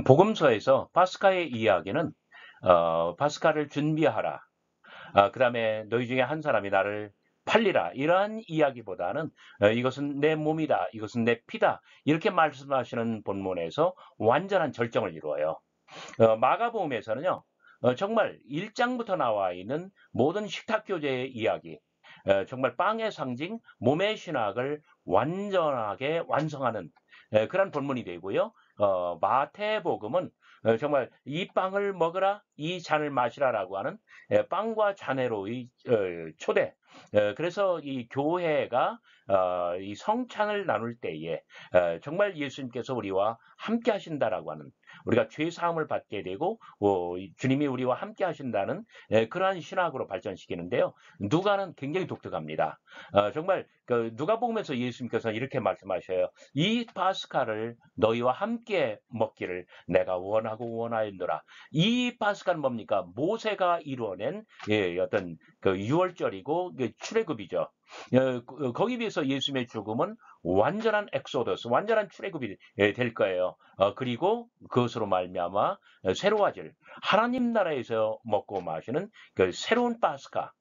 복음서에서 파스카의 이야기는 파스카를 준비하라. 그다음에 너희 중에 한 사람이 나를 팔리라. 이러한 이야기보다는 이것은 내 몸이다. 이것은 내 피다. 이렇게 말씀하시는 본문에서 완전한 절정을 이루어요. 마가복음에서는요. 정말 1장부터 나와 있는 모든 식탁 교제의 이야기, 정말 빵의 상징, 몸의 신학을 완전하게 완성하는 그런 본문이 되고요. 마태복음은 정말 이 빵을 먹으라, 이 잔을 마시라라고 하는 빵과 잔으로의 초대. 그래서 이 교회가 이 성찬을 나눌 때에 정말 예수님께서 우리와 함께 하신다라고 하는, 우리가 죄 사함을 받게 되고 주님이 우리와 함께 하신다는 그러한 신학으로 발전시키는데요. 누가는 굉장히 독특합니다. 정말 그 누가복음에서 예수님께서 이렇게 말씀하셔요. 이 파스카를 너희와 함께 먹기를 내가 원하고 원하였노라. 이 파스카는 뭡니까? 모세가 이루어낸 어떤 그 유월절이고 그 출애굽이죠. 거기 비해서 예수님의 죽음은 완전한 엑소더스, 완전한 출애굽이 될 거예요. 그리고 그것으로 말미암아 새로워질 하나님 나라에서 먹고 마시는 그 새로운 파스카.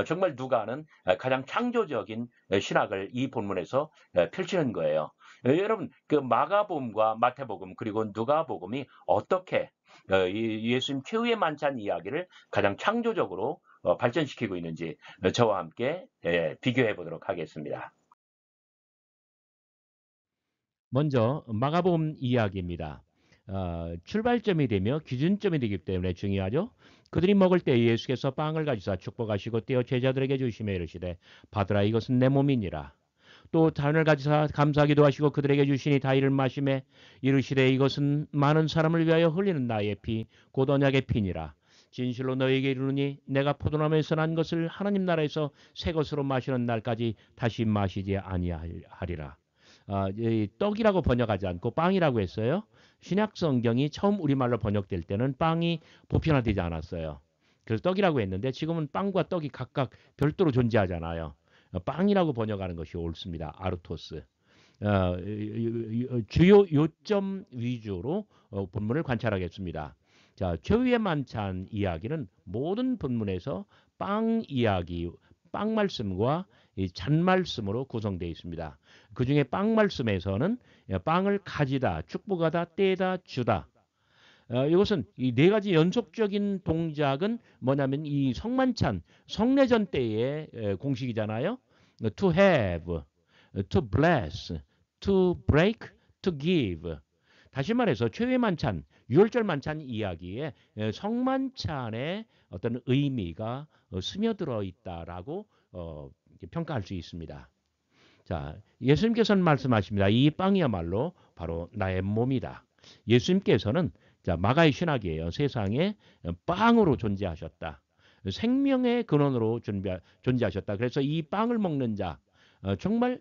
정말 누가는 가장 창조적인 신학을 이 본문에서 펼치는 거예요. 여러분, 그 마가복음과 마태복음 그리고 누가복음이 어떻게 이 예수님 최후의 만찬 이야기를 가장 창조적으로 발전시키고 있는지 저와 함께 비교해 보도록 하겠습니다. 먼저 마가복음 이야기입니다. 출발점이 되며 기준점이 되기 때문에 중요하죠. 그들이 먹을 때 예수께서 빵을 가지사 축복하시고 떼어 제자들에게 주시며 이르시되 받으라 이것은 내 몸이니라. 또 잔을 가지사 감사하기도 하시고 그들에게 주시니 다 이를 마시매 이르시되 이것은 많은 사람을 위하여 흘리는 나의 피 곧 언약의 피니라. 진실로 너희에게 이르노니 내가 포도나무에서 난 것을 하나님 나라에서 새 것으로 마시는 날까지 다시 마시지 아니하리라. 이 떡이라고 번역하지 않고 빵이라고 했어요. 신약 성경이 처음 우리말로 번역될 때는 빵이 보편화되지 않았어요. 그래서 떡이라고 했는데 지금은 빵과 떡이 각각 별도로 존재하잖아요. 빵이라고 번역하는 것이 옳습니다. 아르토스. 주요 요점 위주로 본문을 관찰하겠습니다. 자, 최후의 만찬 이야기는 모든 본문에서 빵 이야기, 빵 말씀과 잔 말씀으로 구성되어 있습니다. 그 중에 빵 말씀에서는 빵을 가지다, 축복하다, 떼다, 주다. 이것은 이 네 가지 연속적인 동작은 뭐냐면 이 성만찬, 성례전 때의 공식이잖아요. To have, to bless, to break, to give. 다시 말해서 최후의 만찬, 유월절 만찬 이야기에 성만찬의 어떤 의미가 스며들어 있다라고 평가할 수 있습니다. 자, 예수님께서는 말씀하십니다. 이 빵이야말로 바로 나의 몸이다. 예수님께서는 자, 마가의 신학이에요. 세상에 빵으로 존재하셨다. 생명의 근원으로 존재하셨다. 그래서 이 빵을 먹는 자, 정말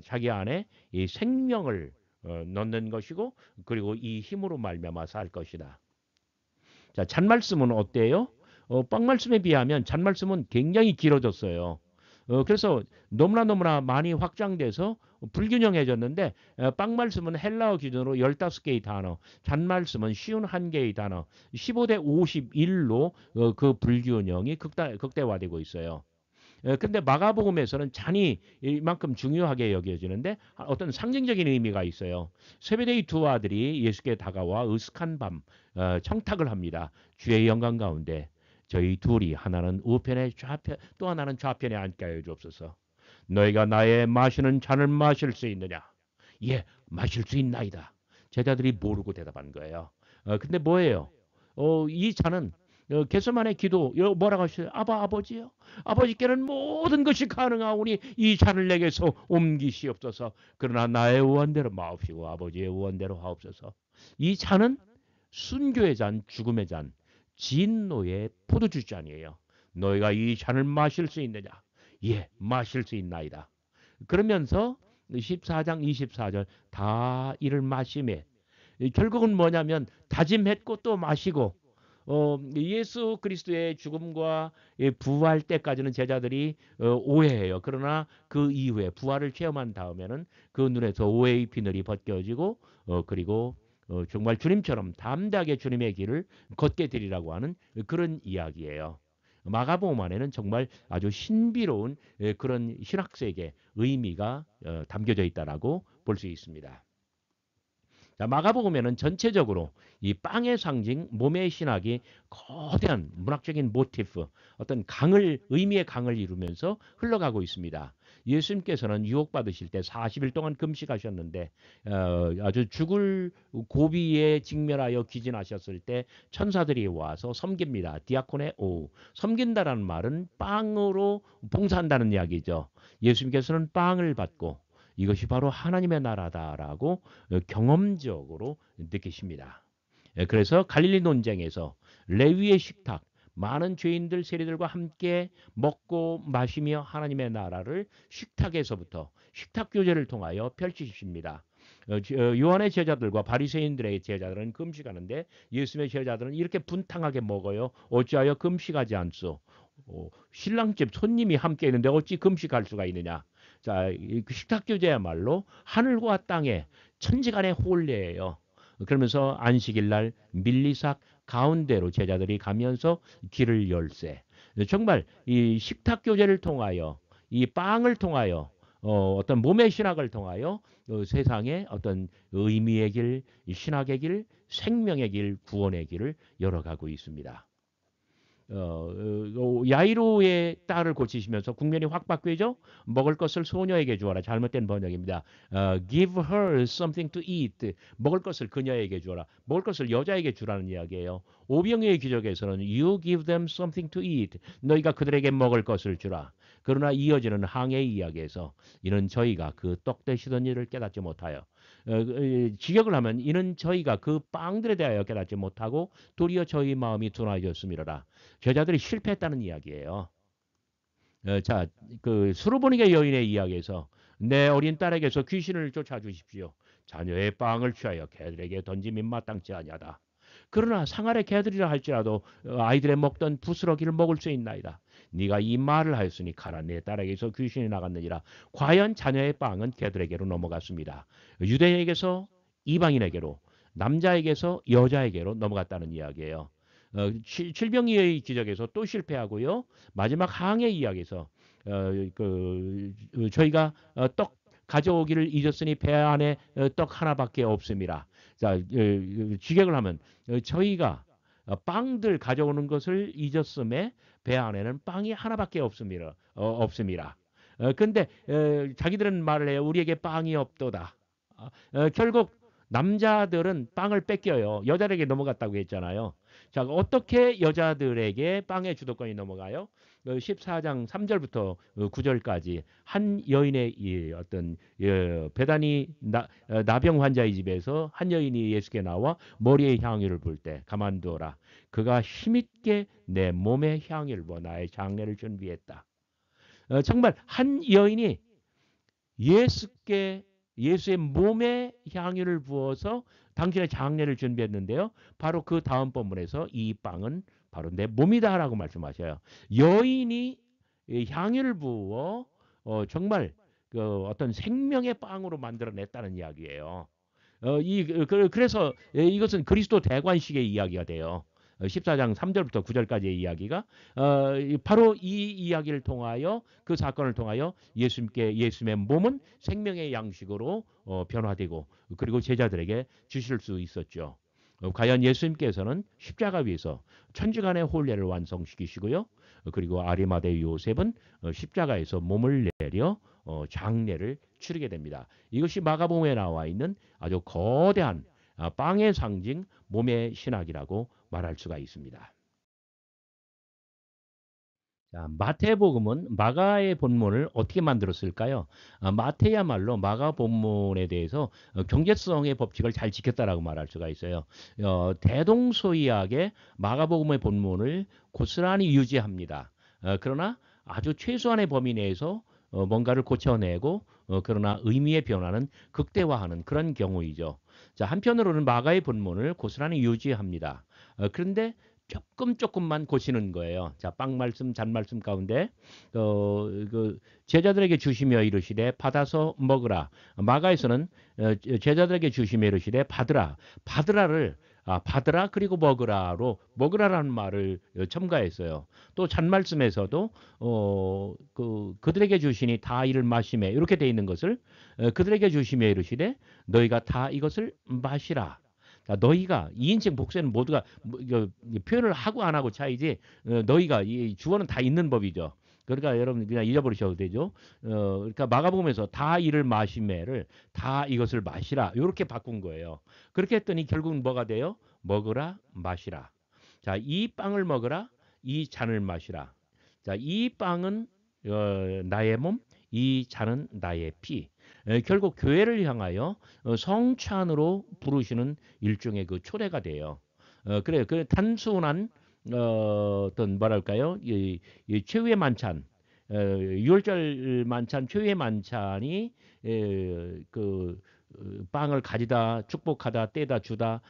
자기 안에 이 생명을 넣는 것이고 그리고 이 힘으로 말미암아 살 것이다. 자, 잔말씀은 어때요? 빵 말씀에 비하면 잔말씀은 굉장히 길어졌어요. 그래서 너무나 많이 확장돼서 불균형해졌는데 빵 말씀은 헬라어 기준으로 15개의 단어, 잔 말씀은 51개의 단어, 15대 51로 그 불균형이 극대화되고 있어요. 근데 마가복음에서는 잔이 이만큼 중요하게 여겨지는데 어떤 상징적인 의미가 있어요. 세베데이 두 아들이 예수께 다가와 으슥한 밤 청탁을 합니다. 주의 영광 가운데 저희 둘이 하나는 우편에 좌편 또 하나는 좌편에 앉게 하여 주옵소서. 너희가 나의 마시는 잔을 마실 수 있느냐? 예, 마실 수 있나이다. 제자들이 모르고 대답한 거예요. 근데 뭐예요? 이 잔은 겟세마네 기도 뭐라고 하셔요? 아버지요. 아버지께는 모든 것이 가능하오니 이 잔을 내게서 옮기시옵소서. 그러나 나의 의원대로 마옵시고 아버지의 의원대로 하옵소서. 이 잔은 순교의 잔, 죽음의 잔, 진노의 포도주 잔이에요. 너희가 이 잔을 마실 수 있느냐? 예, 마실 수 있나이다. 그러면서 14장 24절 다 이를 마심에 결국은 뭐냐면 다짐했고 또 마시고 예수 그리스도의 죽음과 부활 때까지는 제자들이 오해해요. 그러나 그 이후에 부활을 체험한 다음에는 그 눈에서 오해의 비늘이 벗겨지고 그리고 정말 주님처럼 담대하게 주님의 길을 걷게 되리라고 하는 그런 이야기예요. 마가복음 안에는 정말 아주 신비로운 그런 신학세계 의미가 담겨져 있다라고 볼 수 있습니다. 자, 마가복음에는 전체적으로 이 빵의 상징, 몸의 신학이 거대한 문학적인 모티프, 어떤 의미의 강을 이루면서 흘러가고 있습니다. 예수님께서는 유혹받으실 때 40일 동안 금식하셨는데 아주 죽을 고비에 직면하여 기진하셨을 때 천사들이 와서 섬깁니다. 디아코네 오. 섬긴다라는 말은 빵으로 봉사한다는 이야기죠. 예수님께서는 빵을 받고 이것이 바로 하나님의 나라다라고 경험적으로 느끼십니다. 그래서 갈릴리 논쟁에서 레위의 식탁, 많은 죄인들 세리들과 함께 먹고 마시며 하나님의 나라를 식탁에서부터 식탁 교제를 통하여 펼치십니다. 요한의 제자들과 바리새인들의 제자들은 금식하는데 예수님의 제자들은 이렇게 분탕하게 먹어요. 어찌하여 금식하지 않소? 신랑집 손님이 함께 있는데 어찌 금식할 수가 있느냐? 자, 그 식탁 교제야말로 하늘과 땅의 천지간의 혼례예요. 그러면서 안식일 날 밀리삭 가운데로 제자들이 가면서 길을 열세. 정말 이 식탁 교제를 통하여 이 빵을 통하여 어떤 몸의 신학을 통하여 세상에 어떤 의미의 길, 신학의 길, 생명의 길, 구원의 길을 열어가고 있습니다. 야이로의 딸을 고치시면서 국면이 확 바뀌죠. 먹을 것을 소녀에게 주어라. 잘못된 번역입니다. Give her something to eat. 먹을 것을 그녀에게 주어라. 먹을 것을 여자에게 주라는 이야기예요. 오병이의 기적에서는 You give them something to eat. 너희가 그들에게 먹을 것을 주라. 그러나 이어지는 항해의 이야기에서 이는 저희가 그 떡 되시던 일을 깨닫지 못하여 직역을 하면 이는 저희가 그 빵들에 대하여 깨닫지 못하고 도리어 저희 마음이 둔하여졌음이로라. 제자들이 실패했다는 이야기예요. 자, 그 수르보니게 여인의 이야기에서 내 어린 딸에게서 귀신을 쫓아주십시오. 자녀의 빵을 취하여 개들에게 던짐이 마땅치 아니하다. 그러나 상아래 개들이라 할지라도 아이들의 먹던 부스러기를 먹을 수 있나이다. 네가 이 말을 하였으니 가라. 내 딸에게서 귀신이 나갔느니라. 과연 자녀의 빵은 개들에게로 넘어갔습니다. 유대인에게서 이방인에게로, 남자에게서 여자에게로 넘어갔다는 이야기예요. 칠병이의 기적에서 또 실패하고요. 마지막 항해 이야기에서 저희가 떡 가져오기를 잊었으니 배 안에 떡 하나밖에 없습니다. 자, 직역을 하면 저희가 빵들 가져오는 것을 잊었음에 배 안에는 빵이 하나밖에 없습니다. 없습니다. 근데 자기들은 말을 해요. 우리에게 빵이 없도다. 결국 남자들은 빵을 뺏겨요. 여자에게 넘어갔다고 했잖아요. 자, 어떻게 여자들에게 빵의 주도권이 넘어가요? 14장 3절부터 9절까지 한 여인의 어떤 베다니 나병 환자의 집에서 한 여인이 예수께 나와 머리의 향유를 불 때 가만두어라. 그가 힘있게 내 몸의 향유를 부어 나의 장례를 준비했다. 정말 한 여인이 예수의 몸에 향유를 부어서 당신의 장례를 준비했는데요. 바로 그 다음 본문에서 이 빵은 바로 내 몸이다라고 말씀하셔요. 여인이 향유를 부어 정말 어떤 생명의 빵으로 만들어냈다는 이야기예요. 그래서 이것은 그리스도 대관식의 이야기가 돼요. 14장 3절부터 9절까지의 이야기가 바로 이 이야기를 통하여 그 사건을 통하여 예수님의 몸은 생명의 양식으로 변화되고 그리고 제자들에게 주실 수 있었죠. 과연 예수님께서는 십자가 위에서 천주간의 혼례를 완성시키시고요. 그리고 아리마대 요셉은 십자가에서 몸을 내려 장례를 치르게 됩니다. 이것이 마가복음에 나와 있는 아주 거대한 빵의 상징 몸의 신학이라고 말할 수가 있습니다. 자, 마태복음은 마가의 본문을 어떻게 만들었을까요? 마태야말로 마가 본문에 대해서 경제성의 법칙을 잘 지켰다라고 말할 수가 있어요. 대동소이하게 마가복음의 본문을 고스란히 유지합니다. 그러나 아주 최소한의 범위 내에서 뭔가를 고쳐내고 그러나 의미의 변화는 극대화하는 그런 경우이죠. 자, 한편으로는 마가의 본문을 고스란히 유지합니다. 그런데 조금만 고치는 거예요. 자, 빵 말씀, 잔 말씀 가운데 제자들에게 주시며 이르시되 받아서 먹으라. 마가에서는 제자들에게 주시며 이르시되 받으라. 받으라 그리고 먹으라라는 말을 첨가했어요. 또 잔 말씀에서도 그들에게 주시니 다 이를 마시매 이렇게 돼 있는 것을 그들에게 주시며 이르시되 너희가 다 이것을 마시라. 자, 너희가 2인칭 복수는 모두가 표현을 하고 안 하고 차이지 너희가 이 주어는 다 있는 법이죠. 그러니까 여러분 그냥 잊어버리셔도 되죠. 그러니까 마가복음에서 다 이를 마시매를 다 이것을 마시라 이렇게 바꾼 거예요. 그렇게 했더니 결국은 뭐가 돼요? 먹으라 마시라. 자, 이 빵을 먹으라 이 잔을 마시라. 자, 이 빵은 나의 몸, 이 잔은 나의 피. 결국 교회를 향하여 성찬으로 부르시는 일종의 그 초대가 돼요. 그래요. 그 단순한 어떤 뭐랄까요? 이 최후의 만찬, 6월절 만찬, 최후의 만찬이 그 빵을 가지다 축복하다 떼다 주다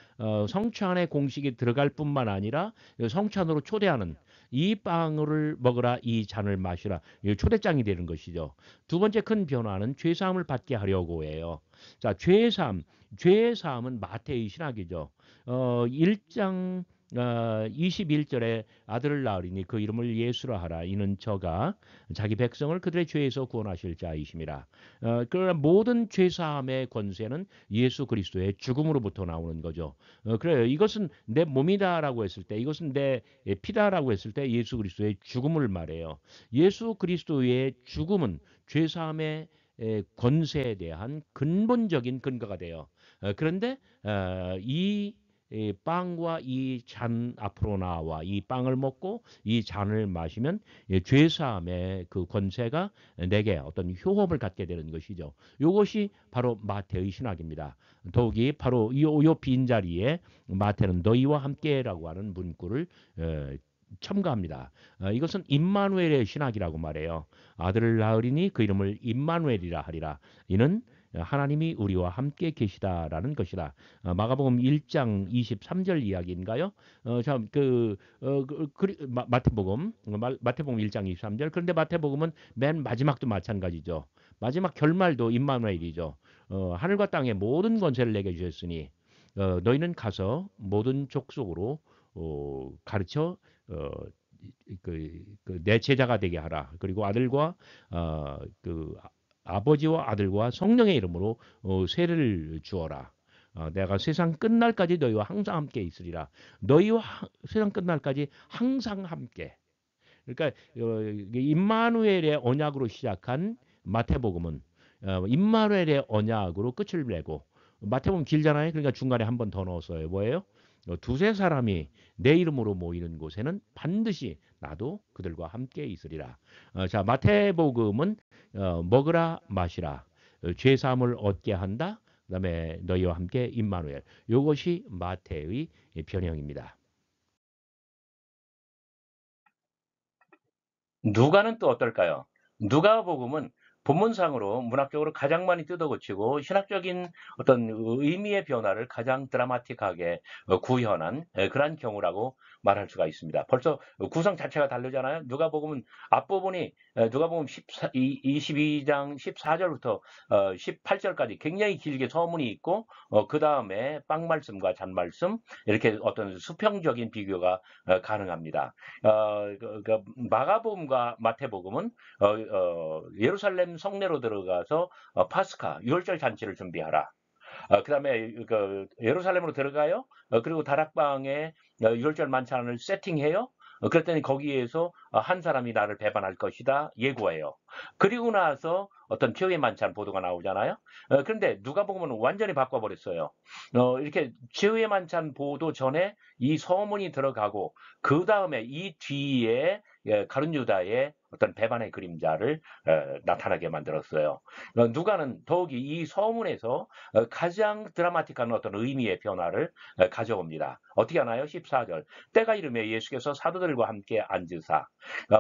성찬의 공식이 들어갈 뿐만 아니라 성찬으로 초대하는 이 빵을 먹으라 이 잔을 마시라 초대장이 되는 것이죠. 두 번째 큰 변화는 죄사함을 받게 하려고 해요. 자, 죄사함은 마태의 신학이죠. 1장 21절에 아들을 낳으리니 그 이름을 예수라 하라. 이는 저가 자기 백성을 그들의 죄에서 구원하실 자이심이라. 그러나 모든 죄사함의 권세는 예수 그리스도의 죽음으로부터 나오는 거죠. 그래요. 이것은 내 몸이다라고 했을 때, 이것은 내 피다라고 했을 때 예수 그리스도의 죽음을 말해요. 예수 그리스도의 죽음은 죄사함의 권세에 대한 근본적인 근거가 돼요. 그런데 이 빵과 이 잔 앞으로 나와 이 빵을 먹고 이 잔을 마시면 죄사함의 그 권세가 내게 어떤 효험을 갖게 되는 것이죠. 이것이 바로 마태의 신학입니다. 더욱이 바로 요 빈자리에 마태는 너희와 함께라고 하는 문구를 첨가합니다. 이것은 임마누엘의 신학이라고 말해요. 아들을 낳으리니 그 이름을 임마누엘이라 하리라. 이는 하나님이 우리와 함께 계시다라는 것이다. 마가복음 1장 23절 이야기인가요? 마태복음 1장 23절. 그런데 마태복음은 맨 마지막도 마찬가지죠. 마지막 결말도 임마누엘이죠. 하늘과 땅의 모든 권세를 내게 주셨으니 너희는 가서 모든 족속으로 가르쳐 내 제자가 되게 하라. 그리고 아들과 아버지와 아들과 성령의 이름으로 세례를 주어라. 내가 세상 끝날까지 너희와 항상 함께 있으리라. 너희와 세상 끝날까지 항상 함께. 그러니까 임마누엘의 언약으로 시작한 마태복음은 임마누엘의 언약으로 끝을 내고 마태복음 길잖아요. 그러니까 중간에 한 번 더 넣었어요. 뭐예요? 두세 사람이 내 이름으로 모이는 곳에는 반드시 나도 그들과 함께 있으리라. 자, 마태복음은 먹으라 마시라 죄 사함을 얻게 한다. 그다음에 너희와 함께 임마누엘. 이것이 마태의 변형입니다. 누가는 또 어떨까요? 누가복음은 본문상으로 문학적으로 가장 많이 뜯어고치고 신학적인 어떤 의미의 변화를 가장 드라마틱하게 구현한 그러한 경우라고 말할 수가 있습니다. 벌써 구성 자체가 다르잖아요. 누가복음은 앞부분이 누가복음 22장 14절부터 18절까지 굉장히 길게 서문이 있고 그 다음에 빵 말씀과 잔 말씀 이렇게 어떤 수평적인 비교가 가능합니다. 마가복음과 마태복음은 예루살렘 성내로 들어가서 파스카 6월절 잔치를 준비하라. 그 다음에 예루살렘으로 들어가요. 그리고 다락방에 6월절 만찬을 세팅해요. 그랬더니 거기에서 한 사람이 나를 배반할 것이다 예고해요. 그리고 나서 어떤 최후의 만찬 보도가 나오잖아요. 그런데 누가복음은 완전히 바꿔버렸어요. 이렇게 최후의 만찬 보도 전에 이 서문이 들어가고 그 다음에 이 뒤에 가룟 유다의 어떤 배반의 그림자를 나타나게 만들었어요. 누가는 더욱이 이 서문에서 가장 드라마틱한 어떤 의미의 변화를 가져옵니다. 어떻게 하나요? 14절. 때가 이르매 예수께서 사도들과 함께 앉으사.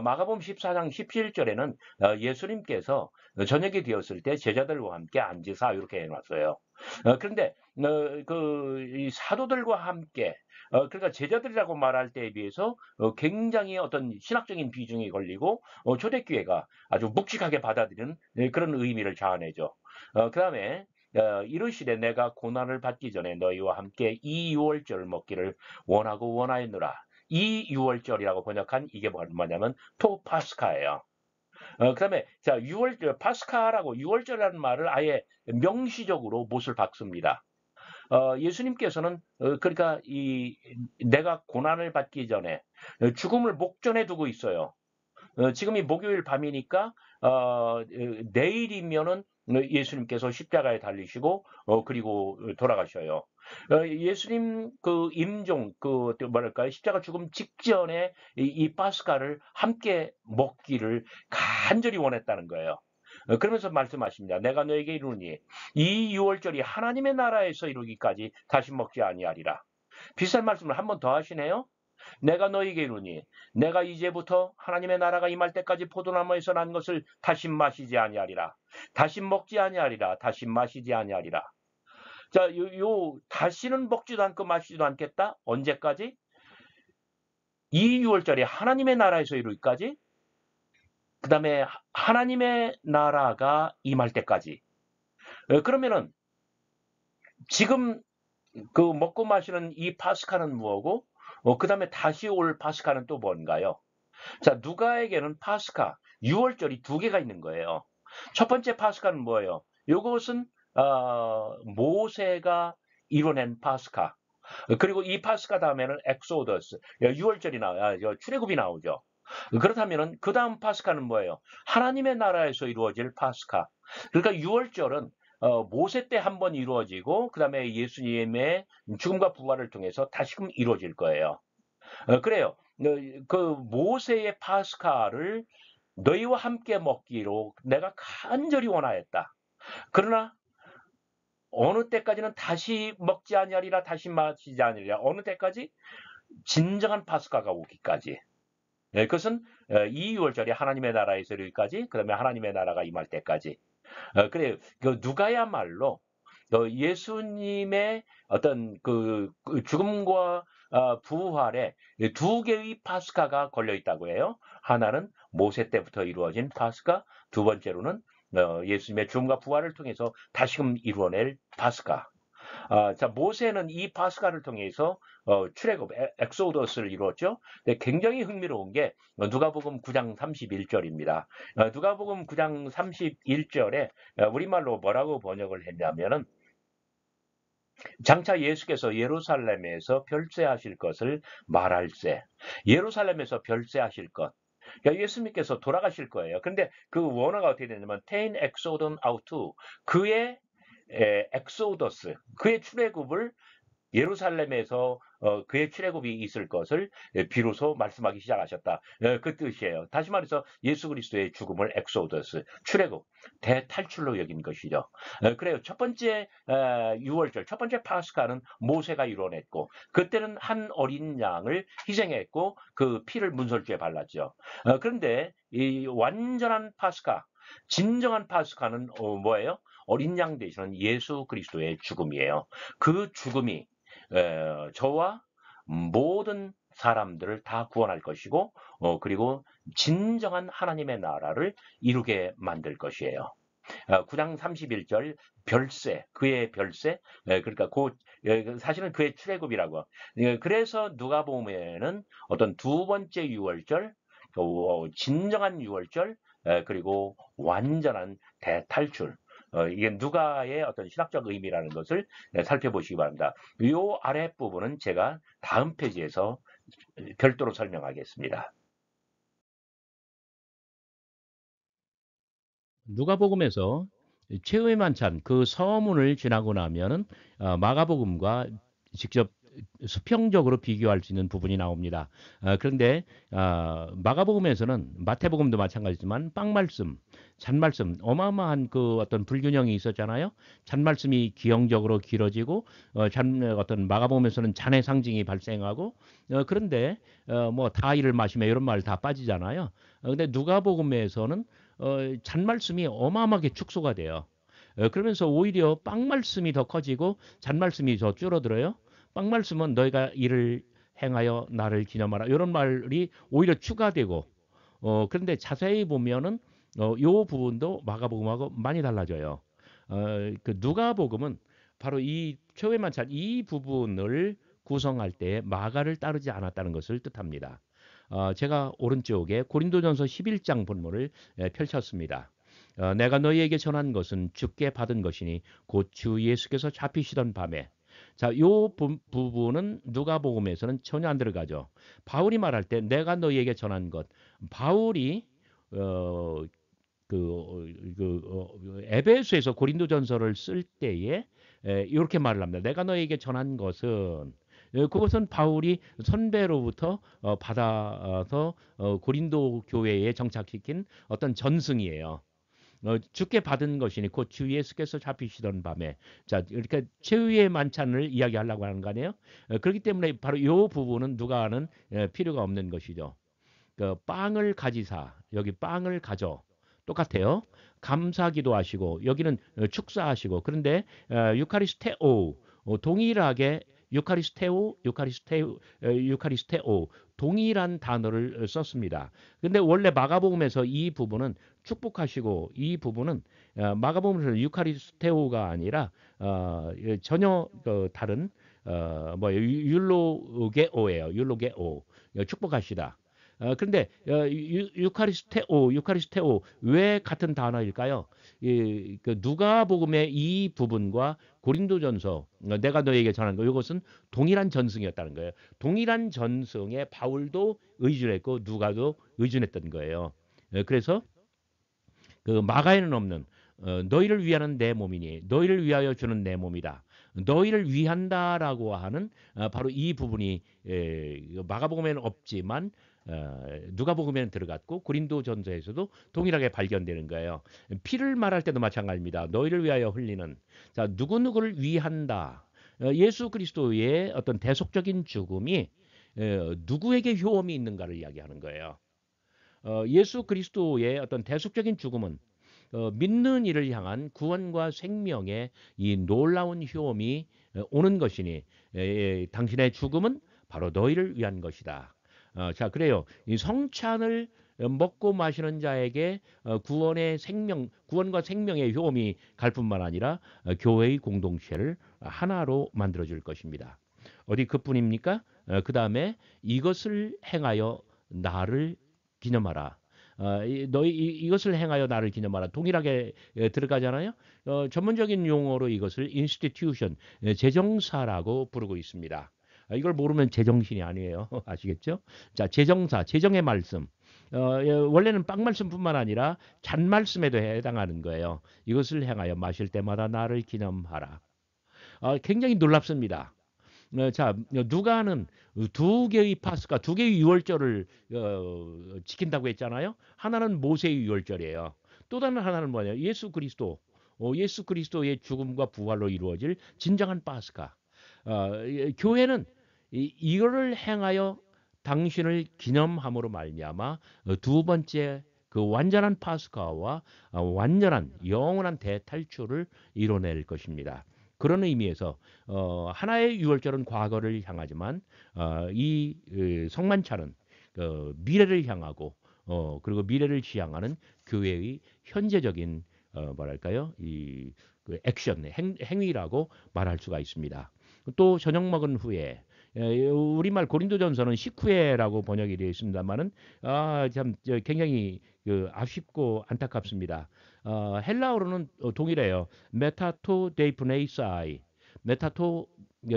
마가복음 14장 17절에는 예수님께서 저녁이 되었을 때 제자들과 함께 앉으사 이렇게 해놨어요. 그런데 이 사도들과 함께 그러니까 제자들이라고 말할 때에 비해서 굉장히 어떤 신학적인 비중이 걸리고 초대교회가 아주 묵직하게 받아들이는 그런 의미를 자아내죠. 그다음에 이르시되 내가 고난을 받기 전에 너희와 함께 이 유월절 먹기를 원하고 원하였노라. 이 유월절이라고 번역한 이게 뭐냐면 토파스카예요. 그다음에 자 유월 파스카라고 유월절이라는 말을 아예 명시적으로 못을 박습니다. 예수님께서는 그러니까 이 내가 고난을 받기 전에 죽음을 목전에 두고 있어요. 지금이 목요일 밤이니까 내일이면은 예수님께서 십자가에 달리시고 그리고 돌아가셔요. 예수님 그 임종 그 뭐랄까요 십자가 죽음 직전에 이 파스카를 함께 먹기를 간절히 원했다는 거예요. 그러면서 말씀하십니다. 내가 너에게 이르니 이 유월절이 하나님의 나라에서 이루기까지 다시 먹지 아니하리라. 비슷한 말씀을 한 번 더 하시네요. 내가 너에게 이르니 내가 이제부터 하나님의 나라가 임할 때까지 포도나무에서 난 것을 다시 마시지 아니하리라. 다시 먹지 아니하리라. 다시 마시지 아니하리라. 자, 다시는 먹지도 않고 마시지도 않겠다. 언제까지? 이 유월절이 하나님의 나라에서 이루기까지. 그다음에 하나님의 나라가 임할 때까지. 그러면은 지금 그 먹고 마시는 이 파스카는 뭐고? 그다음에 다시 올 파스카는 또 뭔가요? 자, 누가에게는 파스카, 유월절이 두 개가 있는 거예요. 첫 번째 파스카는 뭐예요? 이것은 모세가 이뤄낸 파스카. 그리고 이 파스카 다음에는 엑소더스, 유월절이 출애굽이 나오죠. 그렇다면은 그 다음 파스카는 뭐예요? 하나님의 나라에서 이루어질 파스카. 그러니까 유월절은 모세 때 한 번 이루어지고 그 다음에 예수님의 죽음과 부활을 통해서 다시금 이루어질 거예요. 그래요. 그 모세의 파스카를 너희와 함께 먹기로 내가 간절히 원하였다. 그러나 어느 때까지는 다시 먹지 아니하리라 다시 마시지 아니하리라. 어느 때까지? 진정한 파스카가 오기까지. 그것은 이 유월절이 하나님의 나라에서 이르기까지 그다음에 하나님의 나라가 임할 때까지. 그래요. 그 누가야말로 예수님의 어떤 그 죽음과 부활에 두 개의 파스카가 걸려 있다고 해요. 하나는 모세 때부터 이루어진 파스카, 두 번째로는 예수님의 죽음과 부활을 통해서 다시금 이루어낼 파스카. 자, 모세는 이 파스카를 통해서 출애굽, 엑소더스를 이루었죠. 근데 굉장히 흥미로운 게 누가복음 9장 31절입니다. 누가복음 9장 31절에 우리말로 뭐라고 번역을 했냐면은 장차 예수께서 예루살렘에서 별세하실 것을 말할세. 예루살렘에서 별세하실 것. 그러니까 예수님께서 돌아가실 거예요. 근데 그 원어가 어떻게 되냐면 테인 엑소돈 아우투 그의 엑소더스 그의 출애굽을 예루살렘에서 그의 출애굽이 있을 것을 비로소 말씀하기 시작하셨다. 그 뜻이에요. 다시 말해서 예수 그리스도의 죽음을 엑소더스, 출애굽, 대탈출로 여긴 것이죠. 그래요. 첫 번째 유월절, 첫 번째 파스카는 모세가 이뤄냈고 그때는 한 어린 양을 희생했고 그 피를 문설주에 발랐죠. 그런데 이 완전한 파스카, 진정한 파스카는 뭐예요? 어린 양 되시는 예수 그리스도의 죽음이에요. 그 죽음이 저와 모든 사람들을 다 구원할 것이고 그리고 진정한 하나님의 나라를 이루게 만들 것이에요. 9장 31절 별세, 그의 별세, 그러니까 사실은 그의 출애굽이라고. 그래서 누가복음에는 어떤 두 번째 유월절, 진정한 유월절, 그리고 완전한 대탈출, 이게 누가의 어떤 신학적 의미라는 것을 살펴보시기 바랍니다. 이 아랫부분은 제가 다음 페이지에서 별도로 설명하겠습니다. 누가복음에서 최후의 만찬 그 서문을 지나고 나면은 마가복음과 직접 수평적으로 비교할 수 있는 부분이 나옵니다. 그런데 마가복음에서는 마태복음도 마찬가지지만 빵 말씀, 잔 말씀 어마어마한 그 어떤 불균형이 있었잖아요. 잔 말씀이 기형적으로 길어지고 어떤 마가복음에서는 잔의 상징이 발생하고 그런데 뭐 다 이를 마시며 이런 말 다 빠지잖아요. 근데 누가복음에서는 잔 말씀이 어마어마하게 축소가 돼요. 그러면서 오히려 빵 말씀이 더 커지고 잔 말씀이 더 줄어들어요. 빵 말씀은 너희가 이를 행하여 나를 기념하라. 이런 말이 오히려 추가되고 그런데 자세히 보면은 요 부분도 마가복음하고 많이 달라져요. 그 누가복음은 바로 이 최후의 만찬 이 부분을 구성할 때 마가를 따르지 않았다는 것을 뜻합니다. 제가 오른쪽에 고린도전서 11장 본문을 펼쳤습니다. 내가 너희에게 전한 것은 주께 받은 것이니 곧 주 예수께서 잡히시던 밤에 자, 요 부분은 누가복음에서는 전혀 안 들어가죠. 바울이 말할 때 내가 너희에게 전한 것. 바울이 어, 에베소에서 고린도전서를 쓸 때에 이렇게 말을 합니다. 내가 너희에게 전한 것은 그것은 바울이 선배로부터 받아서 고린도 교회에 정착시킨 어떤 전승이에요. 주께 받은 것이니 곧 주 예수께서 잡히시던 밤에 자 이렇게 최후의 만찬을 이야기하려고 하는 거 아니에요? 그렇기 때문에 바로 이 부분은 누가 하는 필요가 없는 것이죠. 그 빵을 가지사 여기 빵을 가져 똑같아요. 감사기도 하시고 여기는 축사하시고 그런데 유카리스테오 동일하게 유카리스테오 동일한 단어를 썼습니다. 근데 원래 마가복음에서 이 부분은 축복하시고 이 부분은 마가복음에서 유카리스테오가 아니라 전혀 다른 뭐 율로게오예요. 율로게오 축복하시다. 그런데 유카리스테오 왜 같은 단어일까요? 그 누가복음의 이 부분과 고린도전서 내가 너에게 전한 거 이것은 동일한 전승이었다는 거예요. 동일한 전승에 바울도 의존했고 누가도 의존했던 거예요. 그래서 그 마가에는 없는 너희를 위하는 내 몸이니 너희를 위하여 주는 내 몸이다. 너희를 위한다라고 하는 바로 이 부분이 마가복음에는 없지만 누가복음에는 들어갔고 고린도전서에서도 동일하게 발견되는 거예요. 피를 말할 때도 마찬가지입니다. 너희를 위하여 흘리는 자 누구누구를 위한다. 예수 그리스도의 어떤 대속적인 죽음이 누구에게 효험이 있는가를 이야기하는 거예요. 예수 그리스도의 어떤 대속적인 죽음은 믿는 이를 향한 구원과 생명의 이 놀라운 효험이 오는 것이니 당신의 죽음은 바로 너희를 위한 것이다. 자, 그래요. 이 성찬을 먹고 마시는 자에게 구원의 생명, 구원과 생명의 효험이 갈 뿐만 아니라 교회의 공동체를 하나로 만들어 줄 것입니다. 어디 그뿐입니까? 그 다음에 이것을 행하여 나를 기념하라. 너희 이것을 행하여 나를 기념하라. 동일하게 들어가잖아요. 전문적인 용어로 이것을 institution, 제정사라고 부르고 있습니다. 이걸 모르면 제정신이 아니에요. 아시겠죠? 자, 제정사, 제정의 말씀. 원래는 빵 말씀뿐만 아니라 잔 말씀에도 해당하는 거예요. 이것을 행하여 마실 때마다 나를 기념하라. 굉장히 놀랍습니다. 자, 누가는 두 개의 파스카, 두 개의 유월절을 지킨다고 했잖아요. 하나는 모세의 유월절이에요. 또 다른 하나는 뭐냐? 예수 그리스도, 예수 그리스도의 죽음과 부활로 이루어질 진정한 파스카. 교회는 이거를 행하여 당신을 기념함으로 말미암아 두 번째 그 완전한 파스카와 완전한 영원한 대탈출을 이뤄낼 것입니다. 그런 의미에서 하나의 유월절은 과거를 향하지만 이 성만찬은 미래를 향하고 그리고 미래를 지향하는 교회의 현재적인 뭐랄까요 그 액션 행위라고 말할 수가 있습니다. 또 저녁 먹은 후에 우리말 고린도전서는 식후에라고 번역이 되어 있습니다만은 참 굉장히 아쉽고 안타깝습니다. 헬라어로는 동일해요. 메타토 데이프네이사이, 메타토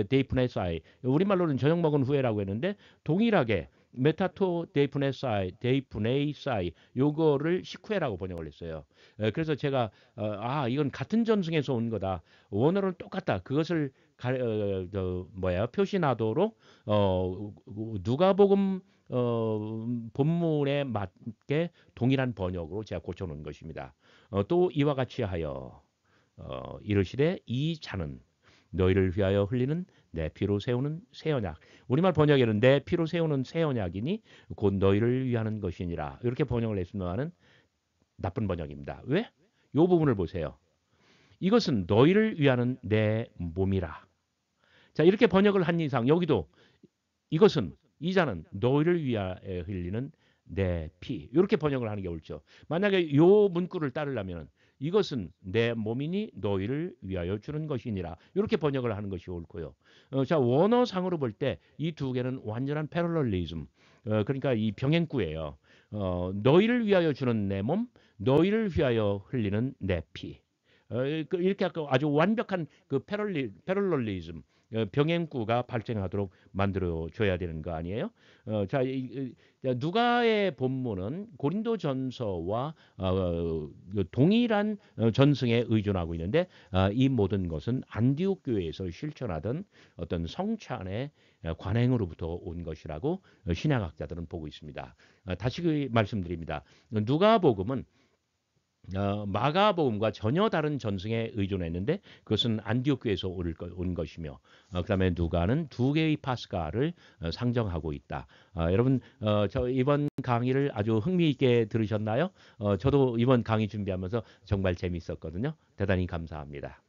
데이프네이사이. 우리말로는 저녁 먹은 후에라고 했는데 동일하게 메타토 데이프네이사이 요거를 식후에라고 번역을 했어요. 그래서 제가 이건 같은 전승에서 온 거다. 원어는 똑같다. 그것을 표시나도록 누가복음 본문에 맞게 동일한 번역으로 제가 고쳐놓은 것입니다. 또 이와 같이 하여 이르시되 이 잔은 너희를 위하여 흘리는 내 피로 세우는 새 언약. 우리말 번역에는 내 피로 세우는 새 언약이니 곧 너희를 위하는 것이니라. 이렇게 번역을 했으면은 나쁜 번역입니다. 왜? 요 부분을 보세요. 이것은 너희를 위하는 내 몸이라. 자, 이렇게 번역을 한 이상 여기도 이것은 이 잔은 너희를 위하여 흘리는 내 피. 이렇게 번역을 하는 게 옳죠. 만약에 요 문구를 따르려면 이것은 내 몸이니 너희를 위하여 주는 것이니라. 이렇게 번역을 하는 것이 옳고요. 자, 원어상으로 볼 때 이 두 개는 완전한 패러럴리즘. 그러니까 이 병행구예요. 너희를 위하여 주는 내 몸, 너희를 위하여 흘리는 내 피. 이렇게 아주 완벽한 그 패럴럴리즘 병행구가 발생하도록 만들어 줘야 되는 거 아니에요? 자, 누가의 본문은 고린도전서와 동일한 전승에 의존하고 있는데 이 모든 것은 안디옥 교회에서 실천하던 어떤 성찬의 관행으로부터 온 것이라고 신약학자들은 보고 있습니다. 다시 말씀드립니다. 누가복음은 마가복음과 전혀 다른 전승에 의존했는데 그것은 안디옥 교회에서 온 것이며 그다음에 누가는 두 개의 파스가를 상정하고 있다. 여러분 저 이번 강의를 아주 흥미있게 들으셨나요? 저도 이번 강의 준비하면서 정말 재미있었거든요. 대단히 감사합니다.